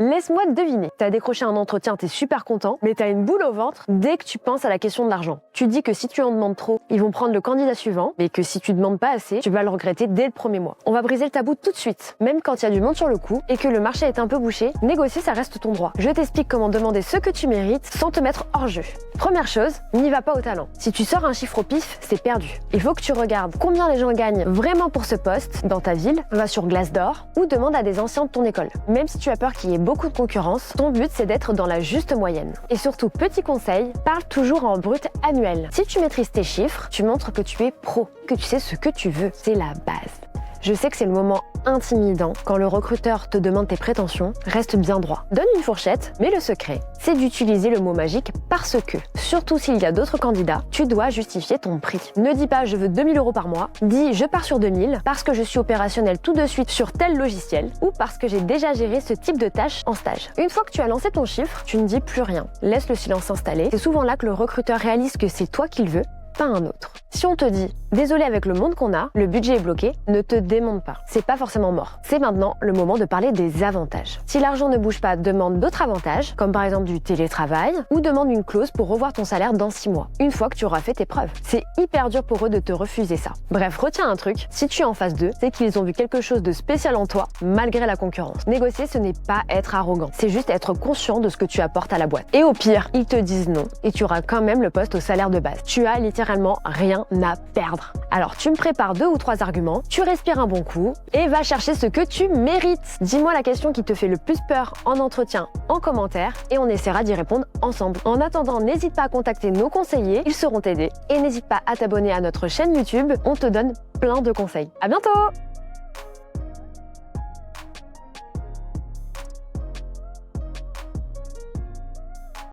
Laisse-moi deviner. T'as décroché un entretien, t'es super content, mais t'as une boule au ventre dès que tu penses à la question de l'argent. Tu dis que si tu en demandes trop, ils vont prendre le candidat suivant, mais que si tu demandes pas assez, tu vas le regretter dès le premier mois. On va briser le tabou tout de suite. Même quand il y a du monde sur le coup et que le marché est un peu bouché, négocier ça reste ton droit. Je t'explique comment demander ce que tu mérites sans te mettre hors jeu. Première chose, n'y va pas au talent. Si tu sors un chiffre au pif, c'est perdu. Il faut que tu regardes combien les gens gagnent vraiment pour ce poste dans ta ville, va sur Glassdoor ou demande à des anciens de ton école. Même si tu as peur qu'il y ait beaucoup de concurrence, ton but c'est d'être dans la juste moyenne. Et surtout, petit conseil, parle toujours en brut annuel. Si tu maîtrises tes chiffres, tu montres que tu es pro, que tu sais ce que tu veux. C'est la base. Je sais que c'est le moment intimidant quand le recruteur te demande tes prétentions, reste bien droit. Donne une fourchette, mais le secret, c'est d'utiliser le mot magique parce que, surtout s'il y a d'autres candidats, tu dois justifier ton prix. Ne dis pas je veux 2000 € par mois, dis je pars sur 2000 parce que je suis opérationnel tout de suite sur tel logiciel ou parce que j'ai déjà géré ce type de tâche en stage. Une fois que tu as lancé ton chiffre, tu ne dis plus rien. Laisse le silence s'installer. C'est souvent là que le recruteur réalise que c'est toi qu'il veut, pas un autre. Si on te dit « Désolé avec le monde qu'on a, le budget est bloqué », ne te démonte pas. C'est pas forcément mort. C'est maintenant le moment de parler des avantages. Si l'argent ne bouge pas, demande d'autres avantages, comme par exemple du télétravail, ou demande une clause pour revoir ton salaire dans 6 mois, une fois que tu auras fait tes preuves. C'est hyper dur pour eux de te refuser ça. Bref, retiens un truc, si tu es en face d'eux, c'est qu'ils ont vu quelque chose de spécial en toi, malgré la concurrence. Négocier, ce n'est pas être arrogant, c'est juste être conscient de ce que tu apportes à la boîte. Et au pire, ils te disent non, et tu auras quand même le poste au salaire de base. Tu as littéralement rien à perdre. Alors tu me prépares 2 ou 3 arguments, tu respires un bon coup et va chercher ce que tu mérites. Dis-moi la question qui te fait le plus peur en entretien, en commentaire, et on essaiera d'y répondre ensemble. En attendant, n'hésite pas à contacter nos conseillers, ils sauront t'aider. Et n'hésite pas à t'abonner à notre chaîne YouTube, on te donne plein de conseils. À bientôt!